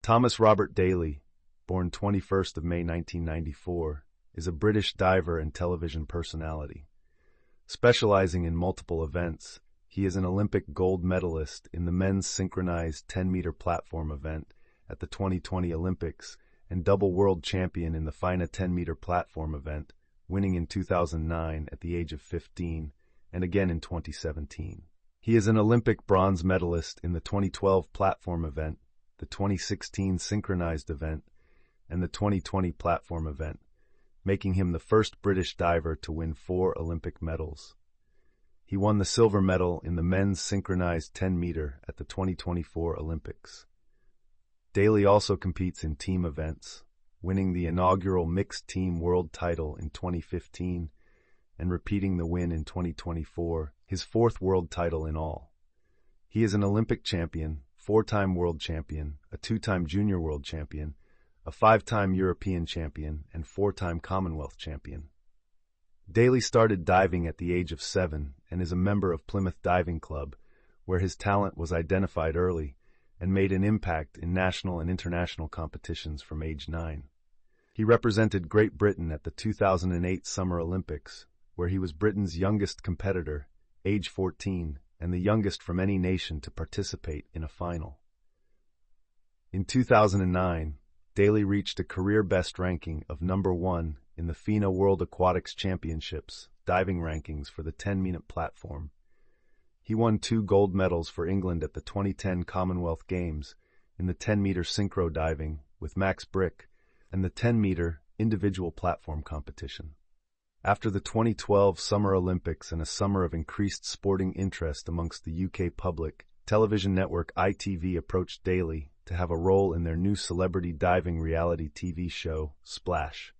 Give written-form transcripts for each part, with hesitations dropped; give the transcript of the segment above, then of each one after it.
Thomas Robert Daley, born 21st of May 1994, is a British diver and television personality. Specializing in multiple events, he is an Olympic gold medalist in the men's synchronized 10-meter platform event at the 2020 Olympics and double world champion in the FINA 10-meter platform event, winning in 2009 at the age of 15 and again in 2017. He is an Olympic bronze medalist in the 2012 platform event, the 2016 synchronized event, and the 2020 platform event, making him the first British diver to win 4 Olympic medals. He won the silver medal in the men's synchronized 10-meter at the 2024 Olympics. Daley also competes in team events, winning the inaugural mixed team world title in 2015 and repeating the win in 2024, his 4th world title in all. He is an Olympic champion, 4-time world champion, a 2-time junior world champion, a 5-time European champion, and 4-time Commonwealth champion. Daley started diving at the age of 7 and is a member of Plymouth Diving Club, where his talent was identified early and made an impact in national and international competitions from age 9. He represented Great Britain at the 2008 Summer Olympics, where he was Britain's youngest competitor, age 14, and the youngest from any nation to participate in a final. In 2009, Daley reached a career best ranking of number 1 in the FINA World Aquatics Championships diving rankings for the 10-meter platform. He won 2 gold medals for England at the 2010 Commonwealth Games in the 10-meter synchro diving with Max Brick and the 10-meter individual platform competition. After the 2012 Summer Olympics and a summer of increased sporting interest amongst the UK public, television network ITV approached Daley to have a role in their new celebrity diving reality TV show, Splash.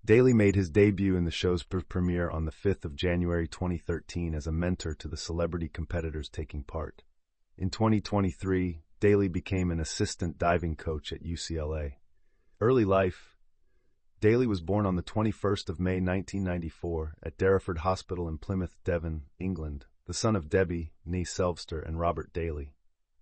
Daley made his debut in the show's premiere on the 5th of January 2013 as a mentor to the celebrity competitors taking part. In 2023, Daley became an assistant diving coach at UCLA. Early life. Daley was born on the 21st of May 1994 at Derriford Hospital in Plymouth, Devon, England, the son of Debbie, née Selvster, and Robert Daley.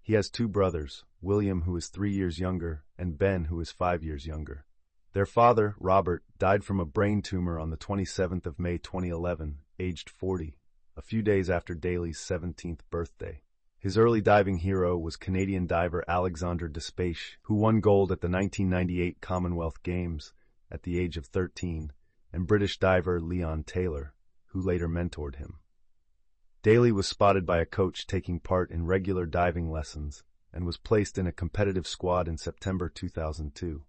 He has 2 brothers, William, who is 3 years younger, and Ben, who is 5 years younger. Their father, Robert, died from a brain tumor on the 27th of May 2011, aged 40, a few days after Daley's 17th birthday. His early diving hero was Canadian diver Alexander Despaiche, who won gold at the 1998 Commonwealth Games at the age of 13, and British diver Leon Taylor, who later mentored him. Daley was spotted by a coach taking part in regular diving lessons and was placed in a competitive squad in September 2002.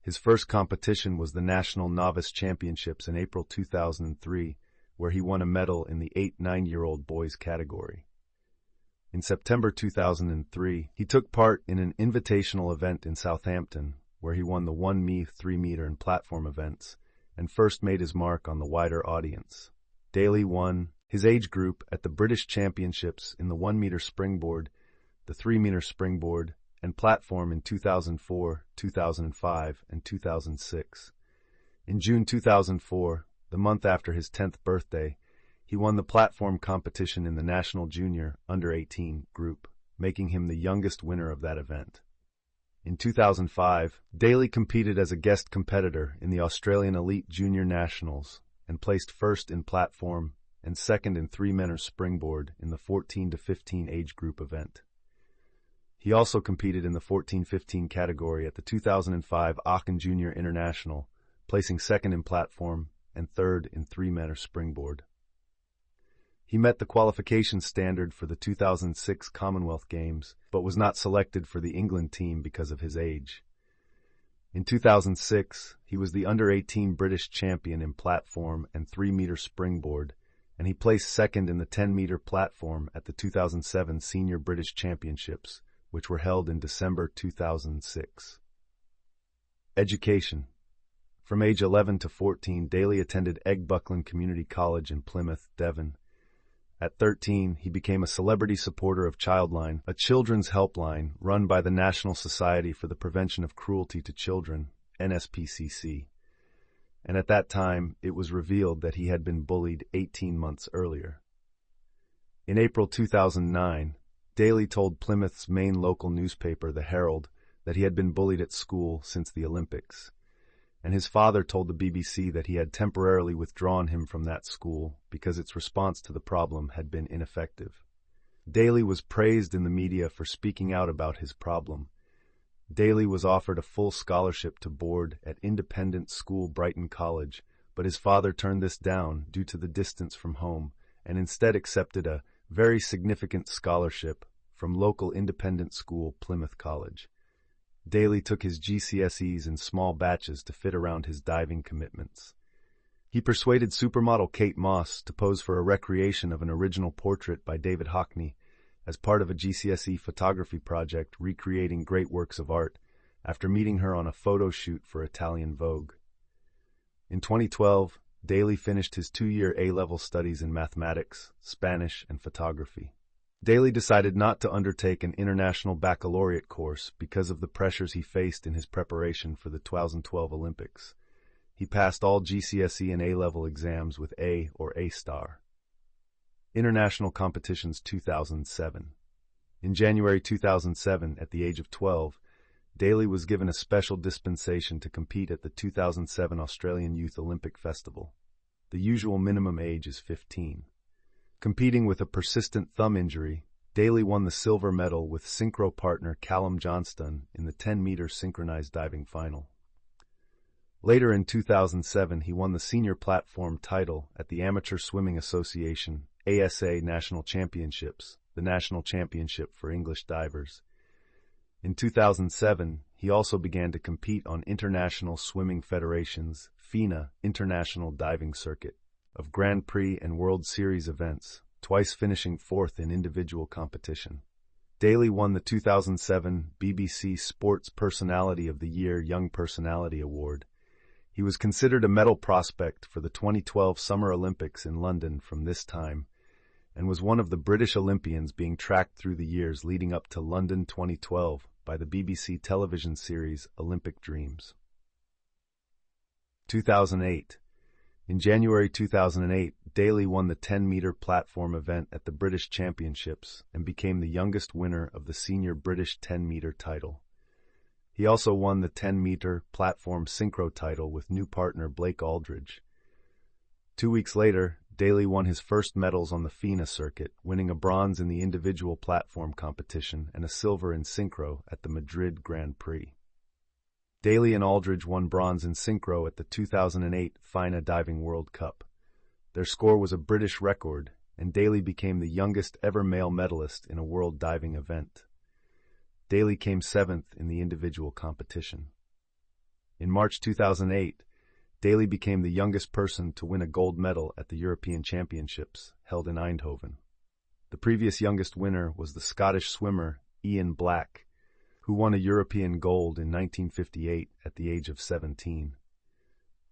His first competition was the National Novice Championships in April 2003, where he won a medal in the 8-9-year-old boys category. In September 2003, he took part in an invitational event in Southampton, where he won the 1-meter, 3-meter, and platform events, and first made his mark on the wider audience. Daley won his age group at the British Championships in the 1-meter springboard, the 3-meter springboard, and platform in 2004, 2005, and 2006. In June 2004, the month after his 10th birthday, he won the platform competition in the National Junior Under-18 group, making him the youngest winner of that event. In 2005, Daley competed as a guest competitor in the Australian Elite Junior Nationals and placed first in platform and second in 3-meter springboard in the 14 to 15 age group event. He also competed in the 14-15 category at the 2005 Aachen Junior International, placing second in platform and third in 3-meter springboard. He met the qualification standard for the 2006 Commonwealth Games, but was not selected for the England team because of his age. In 2006, he was the under-18 British champion in platform and 3-meter springboard, and he placed second in the 10-meter platform at the 2007 Senior British Championships, which were held in December 2006. Education. From age 11 to 14, Daley attended Eggbuckland Community College in Plymouth, Devon. At 13, he became a celebrity supporter of Childline, a children's helpline run by the National Society for the Prevention of Cruelty to Children, NSPCC. And at that time, it was revealed that he had been bullied 18 months earlier. In April 2009, Daley told Plymouth's main local newspaper, The Herald, that he had been bullied at school since the Olympics, and his father told the BBC that he had temporarily withdrawn him from that school because its response to the problem had been ineffective. Daley was praised in the media for speaking out about his problem. Daley was offered a full scholarship to board at independent school Brighton College, but his father turned this down due to the distance from home and instead accepted a very significant scholarship from local independent school Plymouth College. Daley took his GCSEs in small batches to fit around his diving commitments. He persuaded supermodel Kate Moss to pose for a recreation of an original portrait by David Hockney as part of a GCSE photography project recreating great works of art after meeting her on a photo shoot for Italian Vogue. In 2012, Daley finished his 2-year A-level studies in mathematics, Spanish, and photography. Daley decided not to undertake an international baccalaureate course because of the pressures he faced in his preparation for the 2012 Olympics. He passed all GCSE and A-level exams with A or A star. International Competitions 2007. In January 2007, at the age of 12, Daley was given a special dispensation to compete at the 2007 Australian Youth Olympic Festival. The usual minimum age is 15. Competing with a persistent thumb injury, Daley won the silver medal with synchro partner Callum Johnston in the 10-meter synchronized diving final. Later in 2007, he won the senior platform title at the Amateur Swimming Association ASA National Championships, the national championship for English divers. In 2007, he also began to compete on International Swimming Federation's FINA International Diving Circuit of Grand Prix and World Series events, twice finishing fourth in individual competition. Daley won the 2007 BBC Sports Personality of the Year Young Personality Award. He was considered a medal prospect for the 2012 Summer Olympics in London from this time, and was one of the British Olympians being tracked through the years leading up to London 2012 by the BBC television series Olympic Dreams. 2008. In January 2008, Daley won the 10-meter platform event at the British Championships and became the youngest winner of the senior British 10-meter title. He also won the 10-meter platform synchro title with new partner Blake Aldridge. 2 weeks later, Daley won his first medals on the FINA circuit, winning a bronze in the individual platform competition and a silver in synchro at the Madrid Grand Prix. Daley and Aldridge won bronze in synchro at the 2008 FINA Diving World Cup. Their score was a British record, and Daley became the youngest ever male medalist in a world diving event. Daley came 7th in the individual competition. In March 2008, Daley became the youngest person to win a gold medal at the European Championships, held in Eindhoven. The previous youngest winner was the Scottish swimmer Ian Black, who won a European gold in 1958 at the age of 17.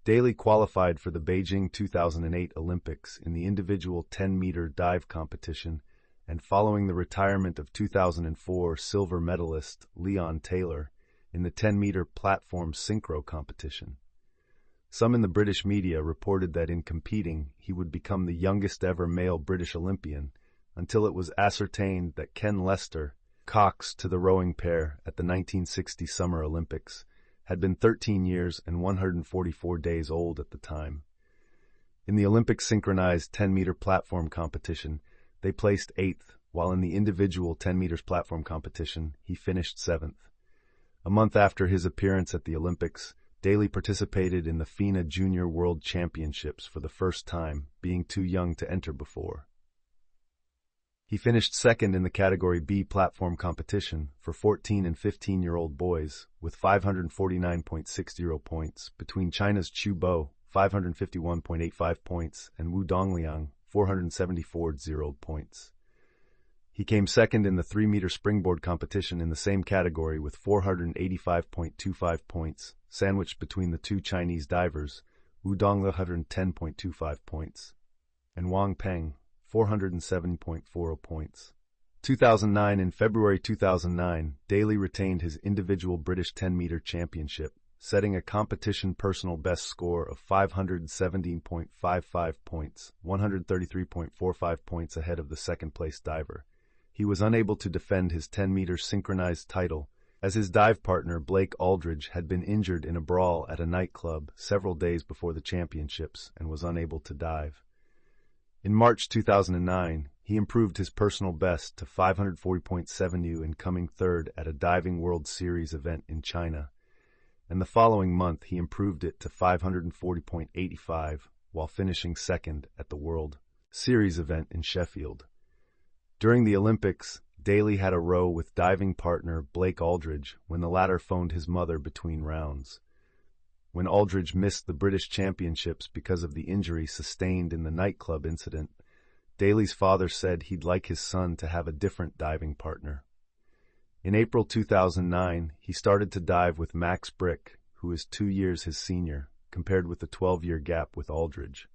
Daley qualified for the Beijing 2008 Olympics in the individual 10-meter dive competition, and following the retirement of 2004 silver medalist Leon Taylor in the 10-meter platform synchro competition. Some in the British media reported that in competing, he would become the youngest ever male British Olympian, until it was ascertained that Ken Lester, cox to the rowing pair at the 1960 Summer Olympics, had been 13 years and 144 days old at the time. In the Olympic synchronized 10-meter platform competition, they placed 8th, while in the individual 10 meters platform competition, he finished 7th. A month after his appearance at the Olympics, Daley participated in the FINA Junior World Championships for the first time, being too young to enter before. He finished 2nd in the Category B platform competition for 14 and 15-year-old boys, with 549.60 points, between China's Chu Bo, 551.85 points, and Wu Dongliang, 474.0 points. He came 2nd in the 3-meter springboard competition in the same category with 485.25 points, sandwiched between the two Chinese divers, Wu Dongliang 110.25 points, and Wang Peng, 407.40 points. 2009. In February 2009, Daley retained his individual British 10-meter championship, setting a competition personal best score of 517.55 points, 133.45 points ahead of the second-place diver. He was unable to defend his 10-meter synchronized title as his dive partner Blake Aldridge had been injured in a brawl at a nightclub several days before the championships and was unable to dive. In March 2009, he improved his personal best to 540.72 and coming third at a Diving World Series event in China, and the following month he improved it to 540.85 while finishing second at the World Series event in Sheffield. During the Olympics, Daley had a row with diving partner Blake Aldridge when the latter phoned his mother between rounds. When Aldridge missed the British Championships because of the injury sustained in the nightclub incident, Daley's father said he'd like his son to have a different diving partner. In April 2009, he started to dive with Max Brick, who is 2 years his senior, compared with the 12-year gap with Aldridge.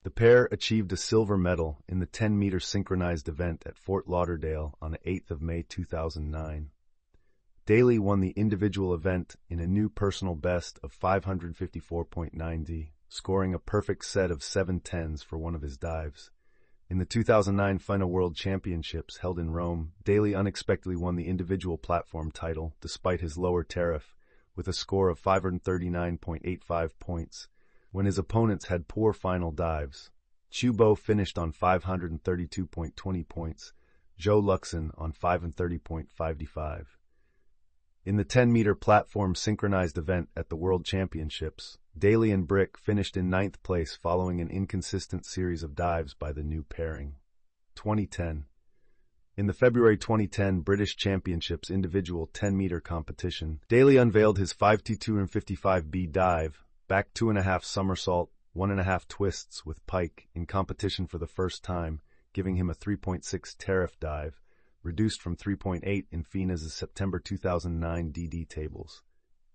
The pair achieved a silver medal in the 10-meter synchronized event at Fort Lauderdale on the 8th of May 2009. Daley won the individual event in a new personal best of 554.90, scoring a perfect set of 7 tens for one of his dives. In the 2009 FINA World Championships held in Rome, Daley unexpectedly won the individual platform title despite his lower tariff, with a score of 539.85 points, when his opponents had poor final dives. Chubo finished on 532.20 points, Joe Luxon on 530.55. In the 10-meter platform synchronized event at the World Championships, Daley and Brick finished in 9th place following an inconsistent series of dives by the new pairing. 2010. In the February 2010 British Championships individual 10-meter competition, Daley unveiled his 5'2" dive, back 2.5 somersault, 1.5 twists with pike in competition for the first time, giving him a 3.6 tariff dive, reduced from 3.8 in FINA's September 2009 DD tables.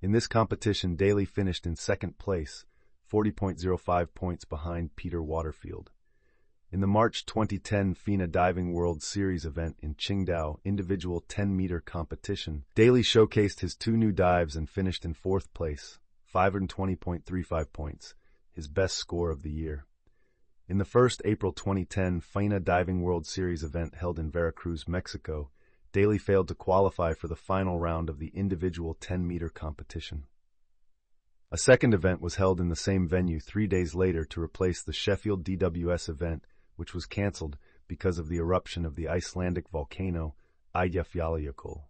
In this competition, Daley finished in 2nd place, 40.05 points behind Peter Waterfield. In the March 2010 FINA Diving World Series event in Qingdao individual 10-meter competition, Daley showcased his 2 new dives and finished in 4th place, 520.35 points, his best score of the year. In the first April 2010 FINA Diving World Series event held in Veracruz, Mexico, Daley failed to qualify for the final round of the individual 10-meter competition. A second event was held in the same venue 3 days later to replace the Sheffield DWS event, which was cancelled because of the eruption of the Icelandic volcano Eyjafjallajökull.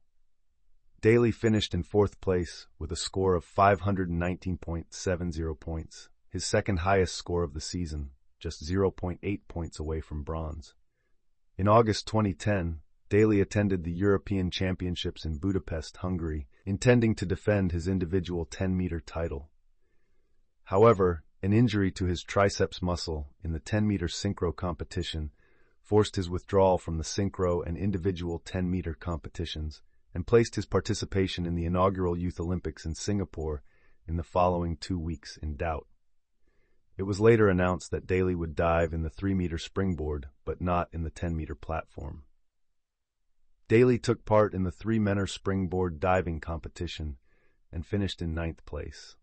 Daley finished in 4th place with a score of 519.70 points, his second highest score of the season, just 0.8 points away from bronze. In August 2010, Daley attended the European Championships in Budapest, Hungary, intending to defend his individual 10-meter title. However, an injury to his triceps muscle in the 10-meter synchro competition forced his withdrawal from the synchro and individual 10-meter competitions and placed his participation in the inaugural Youth Olympics in Singapore in the following 2 weeks in doubt. It was later announced that Daley would dive in the 3-meter springboard, but not in the 10-meter platform. Daley took part in the 3-meter springboard diving competition and finished in 9th place.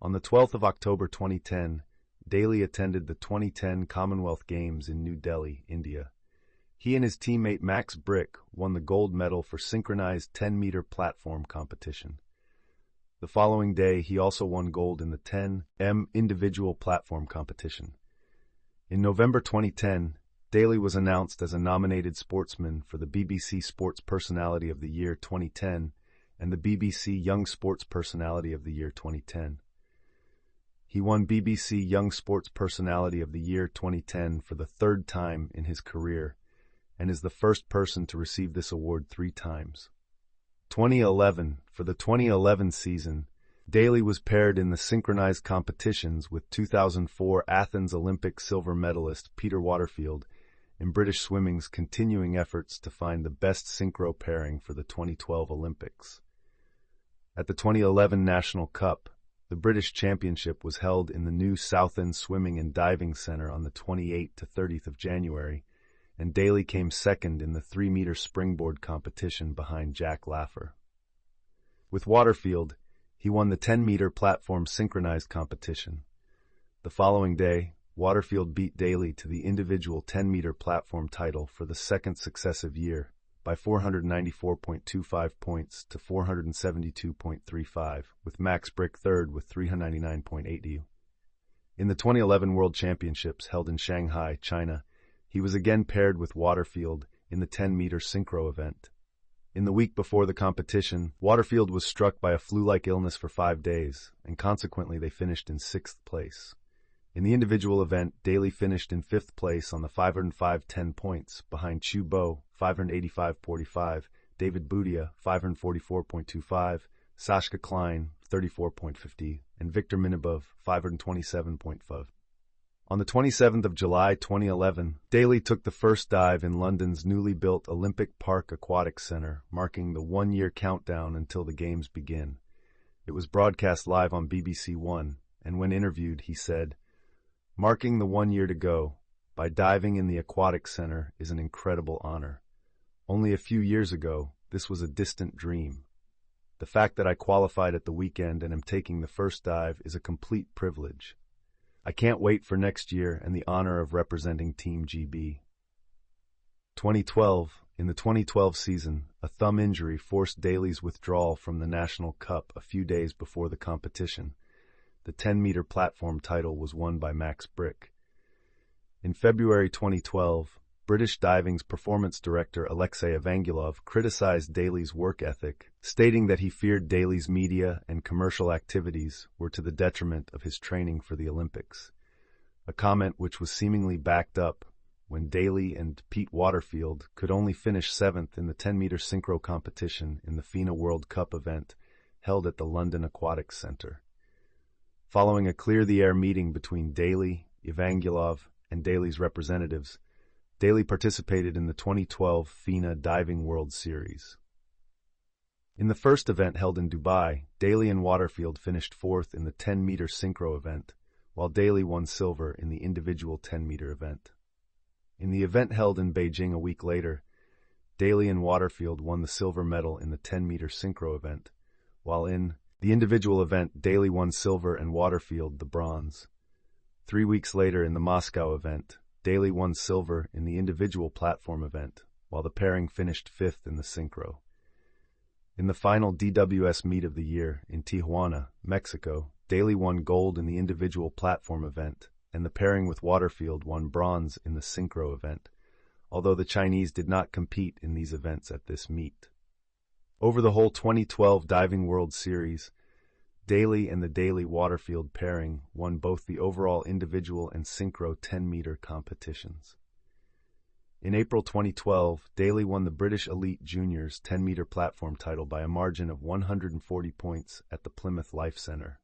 On the 12th of October 2010, Daley attended the 2010 Commonwealth Games in New Delhi, India. He and his teammate Max Brick won the gold medal for synchronized 10-meter platform competition. The following day, he also won gold in the 10m individual platform competition. In November 2010, Daley was announced as a nominated sportsman for the BBC Sports Personality of the Year 2010 and the BBC Young Sports Personality of the Year 2010. He won BBC Young Sports Personality of the Year 2010 for the 3rd time in his career and is the first person to receive this award 3 times. 2011. For the 2011 season, Daley was paired in the synchronized competitions with 2004 Athens Olympic silver medalist Peter Waterfield in British swimming's continuing efforts to find the best synchro pairing for the 2012 Olympics. At the 2011 National Cup, the British Championship was held in the new Southend Swimming and Diving Centre on the 28th to 30th of January, and Daley came second in the 3-meter springboard competition behind Jack Laffer. With Waterfield, he won the 10-meter platform synchronized competition. The following day, Waterfield beat Daley to the individual 10-meter platform title for the 2nd successive year. by 494.25 points to 472.35, with Max Brick third with 399.80. In the 2011 World Championships held in Shanghai, China, he was again paired with Waterfield in the 10-meter synchro event. In the week before the competition, Waterfield was struck by a flu-like illness for 5 days, and consequently they finished in 6th place. In the individual event, Daley finished in 5th place on the 505.10 points, behind Chu Bo, 585.45, David Boudia, 544.25, Sascha Klein, 34.50, and Victor Minabov, 527.5. On the 27th of July 2011, Daley took the first dive in London's newly built Olympic Park Aquatic Centre, marking the one-year countdown until the Games begin. It was broadcast live on BBC One, and when interviewed, he said, "Marking the 1 year to go by diving in the Aquatic Centre is an incredible honor. Only a few years ago, this was a distant dream. The fact that I qualified at the weekend and am taking the first dive is a complete privilege. I can't wait for next year and the honor of representing Team GB." 2012. In the 2012 season, a thumb injury forced Daley's withdrawal from the National Cup a few days before the competition. The 10-meter platform title was won by Max Brick. In February 2012, British diving's performance director Alexei Evangulov criticized Daley's work ethic, stating that he feared Daley's media and commercial activities were to the detriment of his training for the Olympics, a comment which was seemingly backed up when Daley and Pete Waterfield could only finish 7th in the 10-meter synchro competition in the FINA World Cup event held at the London Aquatics Centre. Following a clear-the-air meeting between Daley, Evangulov, and Daley's representatives, Daley participated in the 2012 FINA Diving World Series. In the first event held in Dubai, Daley and Waterfield finished 4th in the 10-meter synchro event, while Daley won silver in the individual 10-meter event. In the event held in Beijing a week later, Daley and Waterfield won the silver medal in the 10-meter synchro event, while in the individual event, Daley won silver and Waterfield the bronze. 3 weeks later in the Moscow event, Daley won silver in the individual platform event, while the pairing finished 5th in the synchro. In the final DWS meet of the year in Tijuana, Mexico, Daley won gold in the individual platform event, and the pairing with Waterfield won bronze in the synchro event, although the Chinese did not compete in these events at this meet. Over the whole 2012 Diving World Series, Daley and the Daley-Waterfield pairing won both the overall individual and synchro 10-meter competitions. In April 2012, Daley won the British Elite Juniors 10-meter platform title by a margin of 140 points at the Plymouth Life Centre.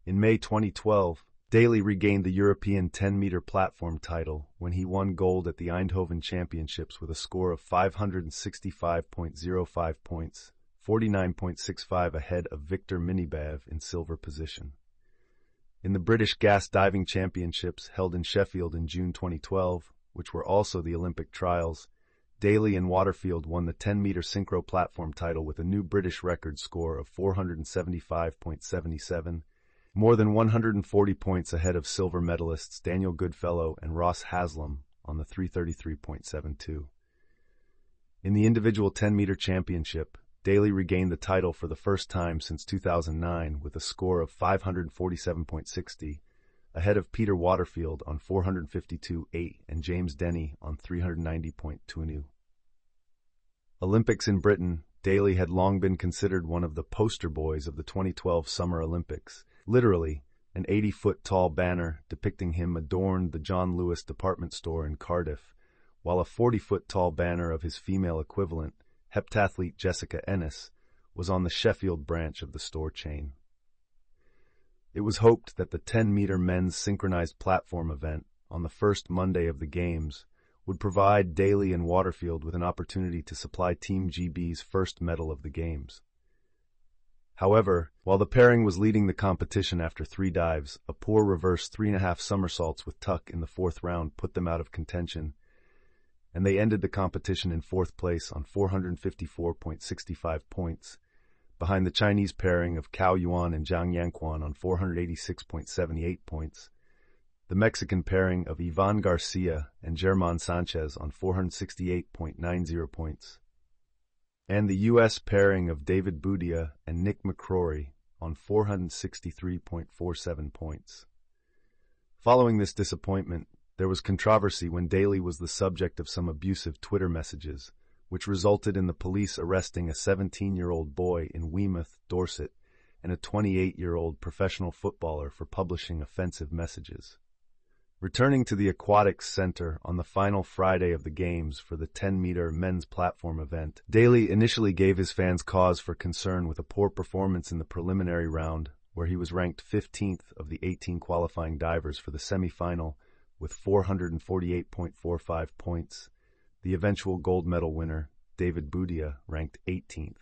In May 2012, Daley regained the European 10-meter platform title when he won gold at the Eindhoven Championships with a score of 565.05 points, 49.65 ahead of Victor Minabov in silver position. In the British Gas Diving Championships held in Sheffield in June 2012, which were also the Olympic trials, Daley and Waterfield won the 10-meter synchro platform title with a new British record score of 475.77, more than 140 points ahead of silver medalists Daniel Goodfellow and Ross Haslam on the 333.72. In the individual 10-meter championship, Daley regained the title for the first time since 2009 with a score of 547.60, ahead of Peter Waterfield on 452.8 and James Denny on 390.20. Olympics in Britain, Daley had long been considered one of the poster boys of the 2012 Summer Olympics. Literally, an 80-foot-tall banner depicting him adorned the John Lewis department store in Cardiff, while a 40-foot-tall banner of his female equivalent, heptathlete Jessica Ennis, was on the Sheffield branch of the store chain. It was hoped that the 10-meter men's synchronized platform event on the first Monday of the Games would provide Daley and Waterfield with an opportunity to supply Team GB's first medal of the Games. However, while the pairing was leading the competition after 3 dives, a poor reverse 3.5 somersaults with tuck in the 4th round put them out of contention, and they ended the competition in 4th place on 454.65 points, behind the Chinese pairing of Cao Yuan and Zhang Yanquan on 486.78 points, the Mexican pairing of Ivan Garcia and Germán Sanchez on 468.90 points, and the U.S. pairing of David Boudia and Nick McCrory on 463.47 points. Following this disappointment, there was controversy when Daley was the subject of some abusive Twitter messages, which resulted in the police arresting a 17-year-old boy in Weymouth, Dorset, and a 28-year-old professional footballer for publishing offensive messages. Returning to the Aquatics Center on the final Friday of the games for the 10-meter men's platform event, Daley initially gave his fans cause for concern with a poor performance in the preliminary round, where he was ranked 15th of the 18 qualifying divers for the semifinal with 448.45 points. The eventual gold medal winner, David Boudia, ranked 18th.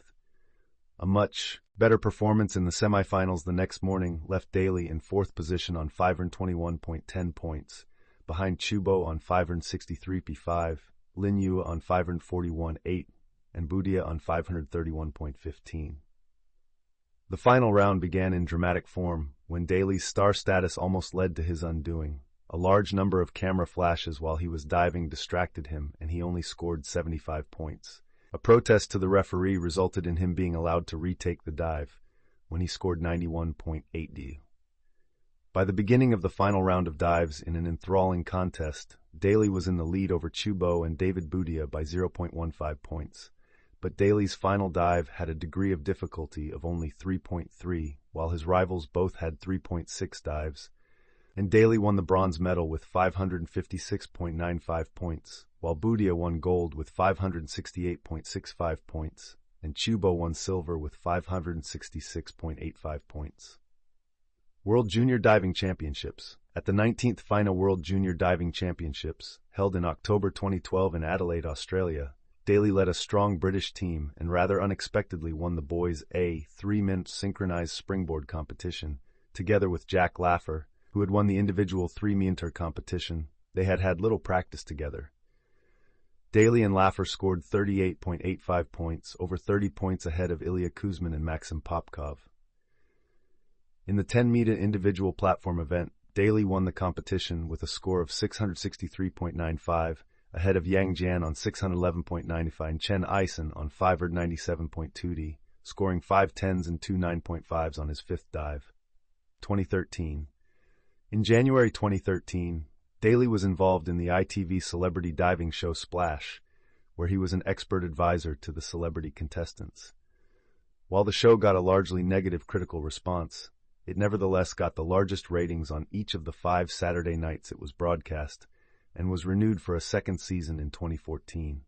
A much better performance in the semifinals the next morning left Daley in fourth position on 521.10 points, behind Chubo on 563.5, Linyu on 541.8, and Boudia on 531.15. The final round began in dramatic form when Daley's star status almost led to his undoing. A large number of camera flashes while he was diving distracted him, and he only scored 75 points. A protest to the referee resulted in him being allowed to retake the dive, when he scored 91.80. By the beginning of the final round of dives in an enthralling contest, Daley was in the lead over Chubo and David Boudia by 0.15 points, but Daley's final dive had a degree of difficulty of only 3.3, while his rivals both had 3.6 dives, and Daley won the bronze medal with 556.95 points, while Boudia won gold with 568.65 points, and Chubo won silver with 566.85 points. World Junior Diving Championships. At the 19th FINA World Junior Diving Championships, held in October 2012 in Adelaide, Australia, Daley led a strong British team and rather unexpectedly won the boys' A 3-minute synchronized springboard competition, together with Jack Laffer, who had won the individual 3-meter competition. They had had little practice together. Daley and Laffer scored 38.85 points, over 30 points ahead of Ilya Kuzmin and Maxim Popkov. In the 10-meter individual platform event, Daley won the competition with a score of 663.95, ahead of Yang Jian on 611.95 and Chen Eisen on 597.20, scoring 5 10s and 2 9.5s on his fifth dive. 2013. In January 2013, Daley was involved in the ITV celebrity diving show Splash, where he was an expert advisor to the celebrity contestants. While the show got a largely negative critical response, it nevertheless got the largest ratings on each of the 5 Saturday nights it was broadcast, and was renewed for a second season in 2014.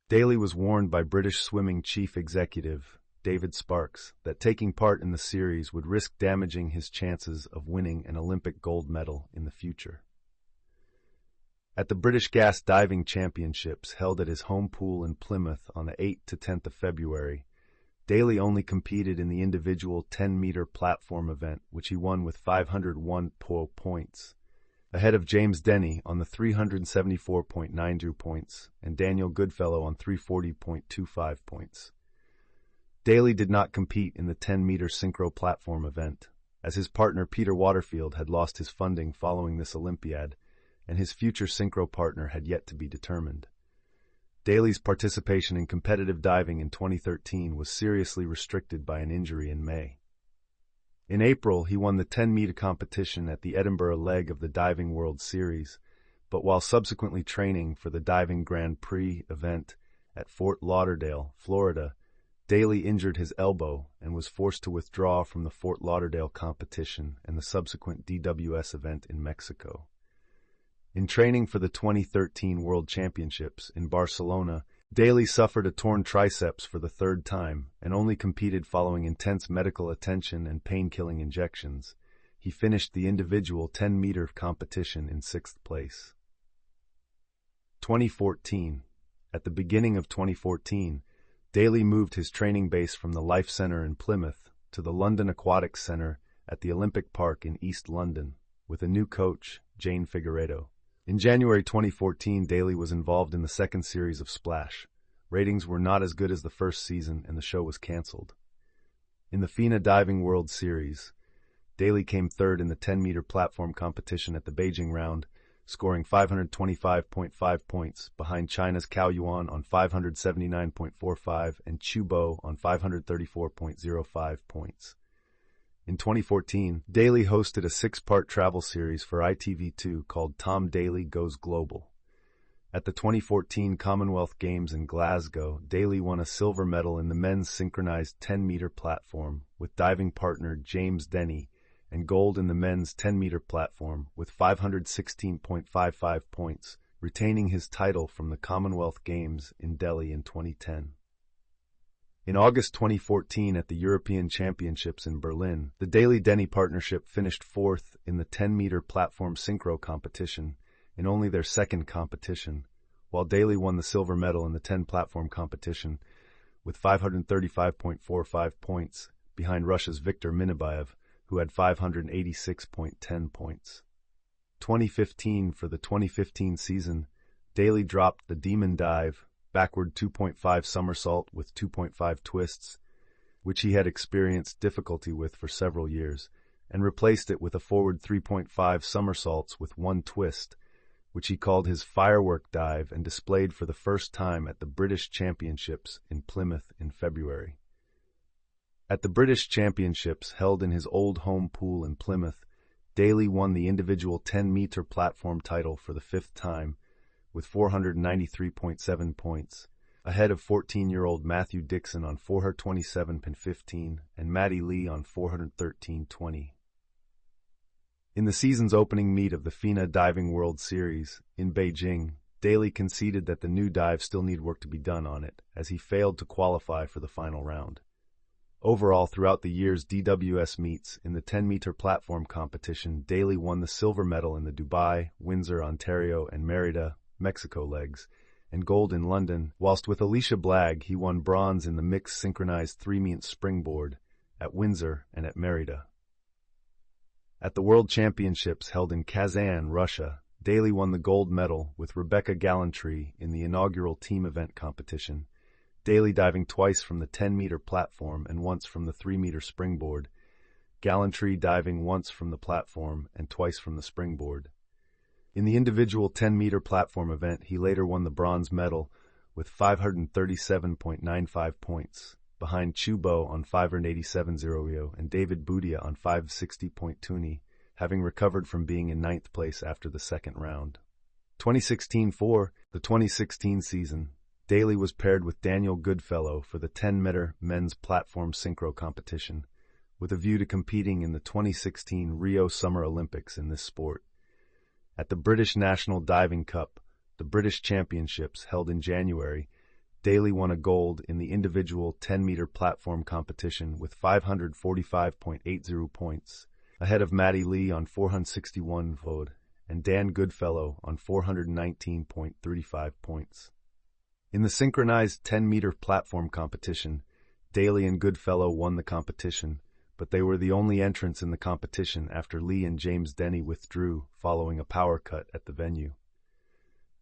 Daley was warned by British swimming chief executive David Sparks that taking part in the series would risk damaging his chances of winning an Olympic gold medal in the future. At the British Gas Diving Championships held at his home pool in Plymouth on the 8th to 10th of February, Daley only competed in the individual 10-meter platform event, which he won with 501 points, ahead of James Denny on the 374.92 points and Daniel Goodfellow on 340.25 points. Daley did not compete in the 10-meter synchro platform event, as his partner Peter Waterfield had lost his funding following this Olympiad, and his future synchro partner had yet to be determined. Daley's participation in competitive diving in 2013 was seriously restricted by an injury in May. In April, he won the 10-meter competition at the Edinburgh leg of the Diving World Series, but while subsequently training for the Diving Grand Prix event at Fort Lauderdale, Florida, Daley injured his elbow and was forced to withdraw from the Fort Lauderdale competition and the subsequent DWS event in Mexico. In training for the 2013 World Championships in Barcelona, Daley suffered a torn triceps for the third time and only competed following intense medical attention and pain-killing injections. He finished the individual 10-meter competition in 6th place. 2014. At the beginning of 2014, Daley moved his training base from the Life Centre in Plymouth to the London Aquatics Centre at the Olympic Park in East London, with a new coach, Jane Figueiredo. In January 2014, Daley was involved in the second series of Splash. Ratings were not as good as the first season, and the show was cancelled. In the FINA Diving World Series, Daley came third in the 10-meter platform competition at the Beijing round, scoring 525.5 points behind China's Cao Yuan on 579.45 and Chu Bo on 534.05 points. In 2014, Daley hosted a 6-part travel series for ITV2 called Tom Daley Goes Global. At the 2014 Commonwealth Games in Glasgow, Daley won a silver medal in the men's synchronized 10-meter platform with diving partner James Denny, and gold in the men's 10-meter platform with 516.55 points, retaining his title from the Commonwealth Games in Delhi in 2010. In August 2014 at the European Championships in Berlin, the Daley-Denny partnership finished fourth in the 10-meter platform synchro competition in only their second competition, while Daley won the silver medal in the 10 platform competition with 535.45 points behind Russia's Viktor Minibayev, who had 586.10 points. 2015 For the 2015 season, Daley dropped the Demon Dive, backward 2.5 somersault with 2.5 twists, which he had experienced difficulty with for several years, and replaced it with a forward 3.5 somersaults with 1 twist, which he called his firework dive and displayed for the first time at the British Championships in Plymouth in February. At the British Championships held in his old home pool in Plymouth, Daley won the individual 10-meter platform title for the 5th time with 493.7 points, ahead of 14-year-old Matthew Dixon on 427.15 and Maddie Lee on 413.20. In the season's opening meet of the FINA Diving World Series in Beijing, Daley conceded that the new dive still needed work to be done on it, as he failed to qualify for the final round. Overall, throughout the year's DWS meets in the 10-meter platform competition, Daley won the silver medal in the Dubai, Windsor, Ontario, and Merida, Mexico legs, and gold in London, whilst with Alicia Blagg he won bronze in the mixed synchronized 3-meet springboard at Windsor and at Merida. At the World Championships held in Kazan, Russia, Daley won the gold medal with Rebecca Gallantry in the inaugural team event competition, Daley diving twice from the 10-meter platform and once from the 3-meter springboard, Gallantry diving once from the platform and twice from the springboard. In the individual 10-meter platform event, he later won the bronze medal with 537.95 points, behind Chu Bo on 587.00 and David Boudia on 560.20, having recovered from being in 9th place after the second round. 2016 For the 2016 season, Daley was paired with Daniel Goodfellow for the 10-meter men's platform synchro competition, with a view to competing in the 2016 Rio Summer Olympics in this sport. At the British National Diving Cup, the British Championships held in January, Daley won a gold in the individual 10-meter platform competition with 545.80 points, ahead of Maddie Lee on 461 vod and Dan Goodfellow on 419.35 points. In the synchronized 10-meter platform competition, Daley and Goodfellow won the competition, but they were the only entrants in the competition after Lee and James Denny withdrew following a power cut at the venue.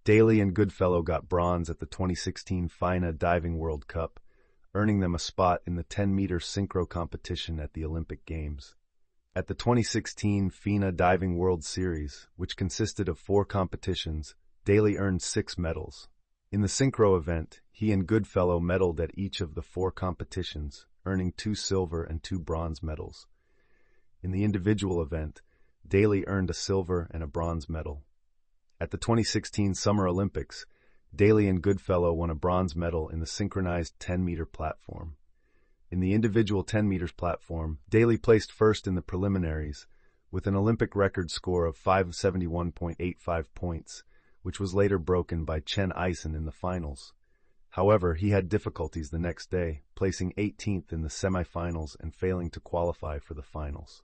Daley and Goodfellow got bronze at the 2016 FINA Diving World Cup, earning them a spot in the 10-meter synchro competition at the Olympic Games. At the 2016 FINA Diving World Series, which consisted of 4 competitions, Daley earned 6 medals. In the synchro event, he and Goodfellow medaled at each of the 4 competitions, earning 2 silver and 2 bronze medals. In the individual event, Daley earned a silver and a bronze medal. At the 2016 Summer Olympics, Daley and Goodfellow won a bronze medal in the synchronized 10-meter platform. In the individual 10 meters platform, Daley placed first in the preliminaries, with an Olympic record score of 571.85 points, which was later broken by Chen Eisen in the finals. However, he had difficulties the next day, placing 18th in the semifinals and failing to qualify for the finals.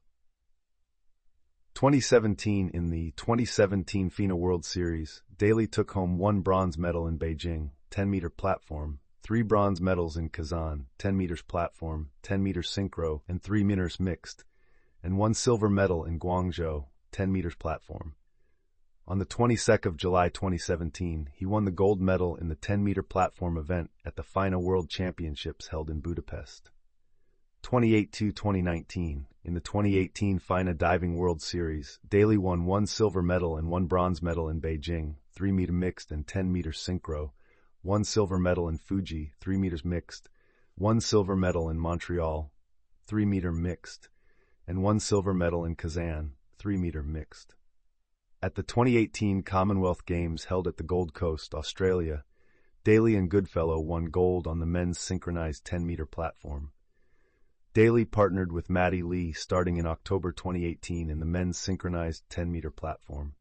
2017 In the 2017 FINA World Series, Daley took home 1 bronze medal in Beijing, 10-meter platform, 3 bronze medals in Kazan, 10 meters platform, 10 meters synchro, and 3 meters mixed, and 1 silver medal in Guangzhou, 10 meters platform. On the 22nd of July 2017, he won the gold medal in the 10-meter platform event at the FINA World Championships held in Budapest. 2018-2019, in the 2018 FINA Diving World Series, Daley won 1 silver medal and 1 bronze medal in Beijing, 3-meter mixed and 10-meter synchro, 1 silver medal in Fuji, 3 meters mixed, 1 silver medal in Montreal, 3-meter mixed, and 1 silver medal in Kazan, 3-meter mixed. At the 2018 Commonwealth Games held at the Gold Coast, Australia, Daley and Goodfellow won gold on the men's synchronized 10-meter platform. Daley partnered with Maddie Lee starting in October 2018 in the men's synchronized 10-meter platform.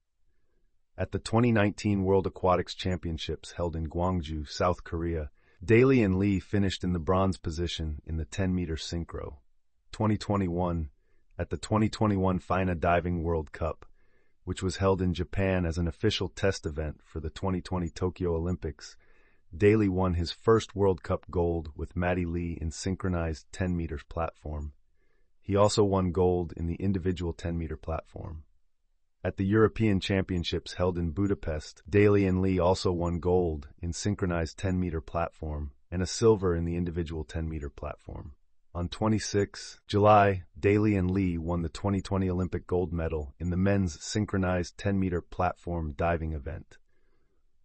At the 2019 World Aquatics Championships held in Gwangju, South Korea, Daley and Lee finished in the bronze position in the 10-meter synchro. 2021, at the 2021 FINA Diving World Cup, which was held in Japan as an official test event for the 2020 Tokyo Olympics, Daley won his first World Cup gold with Maddie Lee in synchronized 10 meters platform. He also won gold in the individual 10-meter platform. At the European Championships held in Budapest, Daley and Lee also won gold in synchronized 10-meter platform and a silver in the individual 10-meter platform. On 26 July, Daley and Lee won the 2020 Olympic gold medal in the men's synchronized 10-meter platform diving event.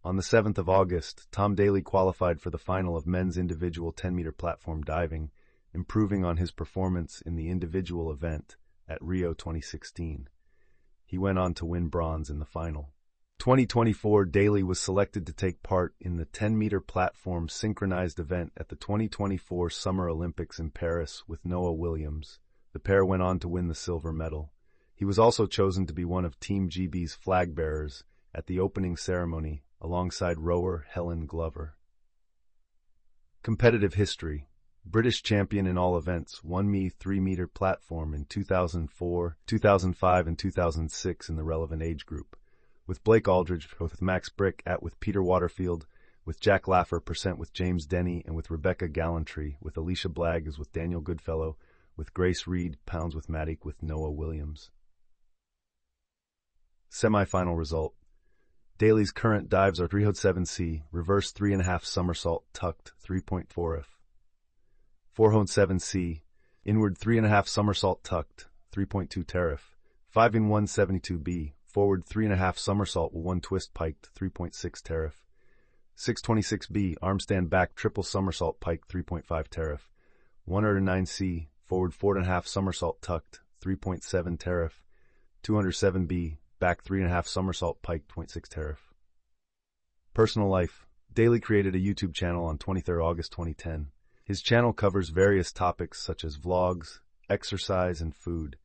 On the 7th of August, Tom Daley qualified for the final of men's individual 10-meter platform diving, improving on his performance in the individual event at Rio 2016. He went on to win bronze in the final. 2024, Daley was selected to take part in the 10-meter platform synchronized event at the 2024 Summer Olympics in Paris with Noah Williams. The pair went on to win the silver medal. He was also chosen to be one of Team GB's flag bearers at the opening ceremony alongside rower Helen Glover. Competitive history. British champion in all events, 1m 3-meter platform in 2004, 2005, and 2006 in the relevant age group. With Blake Aldridge, with Max Brick, with Peter Waterfield, with Jack Laffer, % with James Denny, and with Rebecca Gallantry, with Alicia Blagg, with Daniel Goodfellow, with Grace Reed, pounds with Matic, with Noah Williams. Semi-final result. Daley's current dives are 307C, reverse 3.5 somersault tucked 3.4F. 407C, inward 3.5 somersault tucked 3.2 tariff. 5 in 172B, forward 3.5 somersault with 1 twist piked 3.6 tariff. 626B, arm stand back triple somersault pike 3.5 tariff. 109C, forward 4.5 somersault tucked 3.7 tariff. 207B, back 3.5 somersault pike 0.6 tariff. Personal life. Daley created a YouTube channel on 23 August 2010. His channel covers various topics such as vlogs, exercise, and food.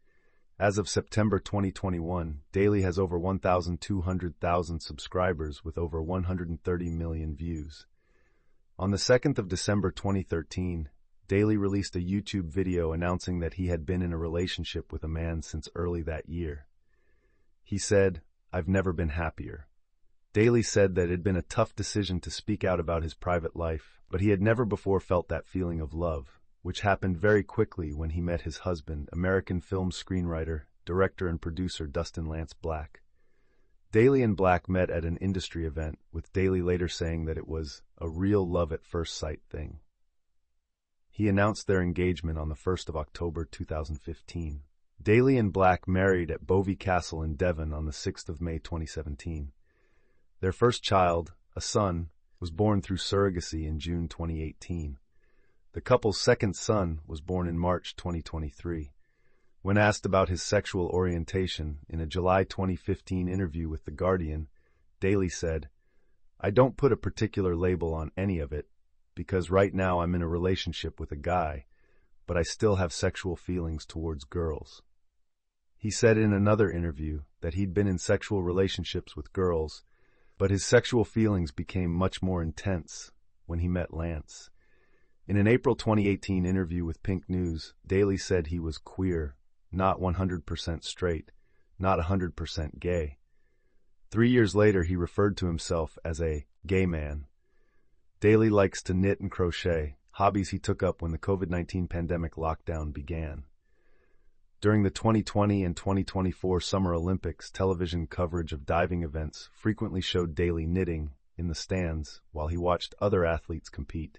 As of September 2021, Daley has over 1,200,000 subscribers with over 130 million views. On the 2nd of December 2013, Daley released a YouTube video announcing that he had been in a relationship with a man since early that year. He said, "I've never been happier." Daley said that it had been a tough decision to speak out about his private life, but he had never before felt that feeling of love, which happened very quickly when he met his husband, American film screenwriter, director, and producer Dustin Lance Black. Daley and Black met at an industry event, with Daley later saying that it was a real love at first sight thing. He announced their engagement on the 1st of October 2015. Daley and Black married at Bovey Castle in Devon on the 6th of May 2017. Their first child, a son, was born through surrogacy in June 2018. The couple's second son was born in March 2023. When asked about his sexual orientation in a July 2015 interview with The Guardian, Daley said, "I don't put a particular label on any of it, because right now I'm in a relationship with a guy, but I still have sexual feelings towards girls." He said in another interview that he'd been in sexual relationships with girls, but his sexual feelings became much more intense when he met Lance. In an April 2018 interview with Pink News, Daley said he was queer, not 100% straight, not 100% gay. 3 years later, he referred to himself as a gay man. Daley likes to knit and crochet, hobbies he took up when the COVID-19 pandemic lockdown began. During the 2020 and 2024 Summer Olympics, television coverage of diving events frequently showed Daley knitting in the stands while he watched other athletes compete.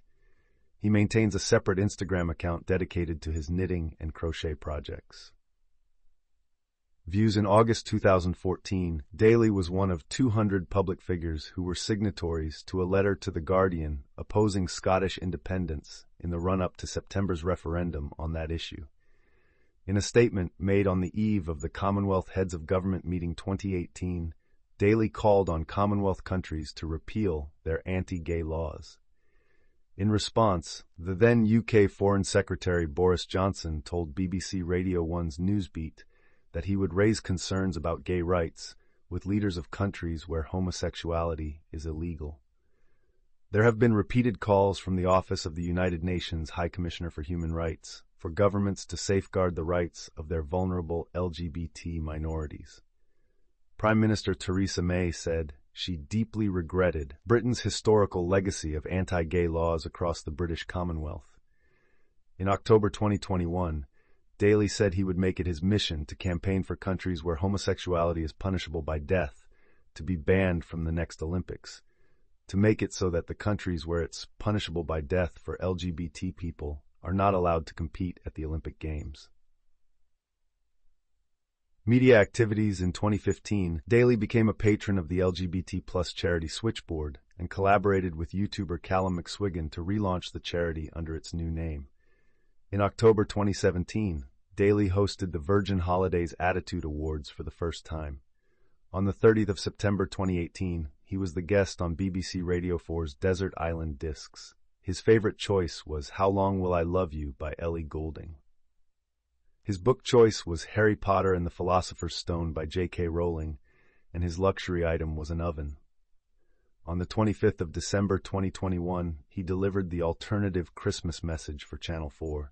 He maintains a separate Instagram account dedicated to his knitting and crochet projects. Views in August 2014, Daley was one of 200 public figures who were signatories to a letter to The Guardian opposing Scottish independence in the run-up to September's referendum on that issue. In a statement made on the eve of the Commonwealth Heads of Government meeting 2018, Daley called on Commonwealth countries to repeal their anti-gay laws. In response, the then UK Foreign Secretary Boris Johnson told BBC Radio 1's Newsbeat that he would raise concerns about gay rights with leaders of countries where homosexuality is illegal. There have been repeated calls from the Office of the United Nations High Commissioner for Human Rights for governments to safeguard the rights of their vulnerable LGBT minorities. Prime Minister Theresa May said she deeply regretted Britain's historical legacy of anti-gay laws across the British Commonwealth. In October 2021, Daley said he would make it his mission to campaign for countries where homosexuality is punishable by death to be banned from the next Olympics, to make it so that the countries where it's punishable by death for LGBT people are not allowed to compete at the Olympic Games. Media activities in 2015, Daley became a patron of the LGBT+ charity Switchboard and collaborated with YouTuber Callum McSwiggan to relaunch the charity under its new name. In October 2017, Daley hosted the Virgin Holidays Attitude Awards for the first time. On the 30th of September 2018, he was the guest on BBC Radio 4's Desert Island Discs. His favorite choice was How Long Will I Love You by Ellie Goulding. His book choice was Harry Potter and the Philosopher's Stone by J.K. Rowling, and his luxury item was an oven. On the 25th of December 2021, he delivered the alternative Christmas message for Channel 4.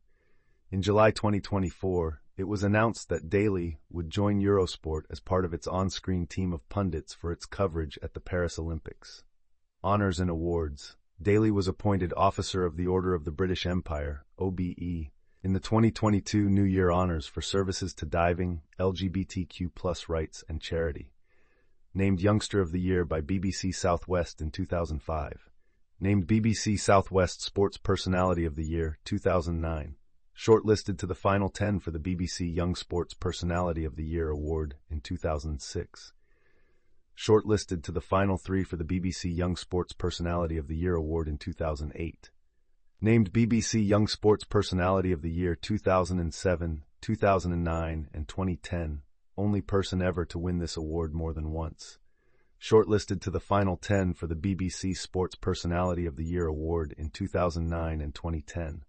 In July 2024, it was announced that Daley would join Eurosport as part of its on-screen team of pundits for its coverage at the Paris Olympics. Honors and awards. Daley was appointed Officer of the Order of the British Empire, OBE, in the 2022 New Year Honors for services to diving, LGBTQ+ rights, and charity. Named Youngster of the Year by BBC Southwest in 2005. Named BBC Southwest Sports Personality of the Year, 2009. Shortlisted to the final 10 for the BBC Young Sports Personality of the Year award in 2006. Shortlisted to the final 3 for the BBC Young Sports Personality of the Year award in 2008. Named BBC Young Sports Personality of the Year 2007, 2009, and 2010. Only person ever to win this award more than once. Shortlisted to the final 10 for the BBC Sports Personality of the Year award in 2009 and 2010.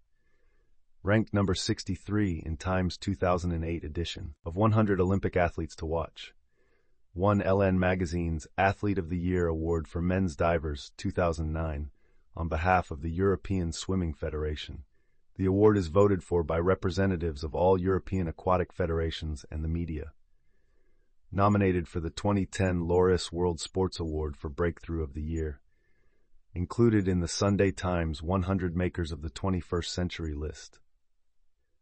Ranked number 63 in Time's 2008 edition of 100 Olympic Athletes to Watch. Won LN Magazine's Athlete of the Year award for Men's Divers 2009 on behalf of the European Swimming Federation. The award is voted for by representatives of all European aquatic federations and the media. Nominated for the 2010 Laureus World Sports Award for Breakthrough of the Year. Included in the Sunday Times 100 Makers of the 21st Century list.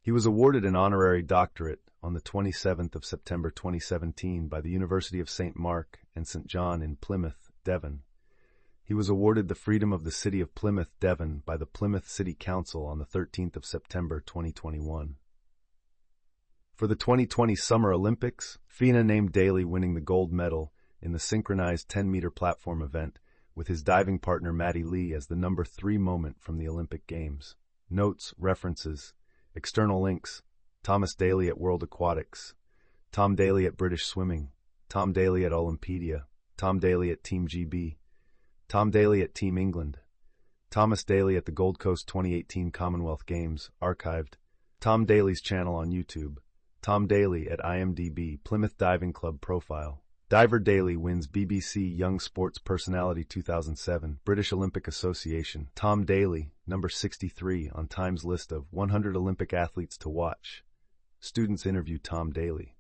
He was awarded an honorary doctorate on the 27th of September 2017 by the University of St. Mark and St. John in Plymouth, Devon. He was awarded the Freedom of the City of Plymouth, Devon by the Plymouth City Council on the 13th of September 2021. For the 2020 Summer Olympics, FINA named Daley winning the gold medal in the synchronized 10-meter platform event with his diving partner Maddie Lee as the number 3 moment from the Olympic Games. Notes, references, external links: Thomas Daley at World Aquatics, Tom Daley at British Swimming, Tom Daley at Olympedia, Tom Daley at Team GB, Tom Daley at Team England, Thomas Daley at the Gold Coast 2018 Commonwealth Games, archived, Tom Daley's channel on YouTube, Tom Daley at IMDb Plymouth Diving Club profile. Diver Daley wins BBC Young Sports Personality 2007, British Olympic Association. Tom Daley, number 63 on Time's list of 100 Olympic Athletes to Watch. Students interview Tom Daley.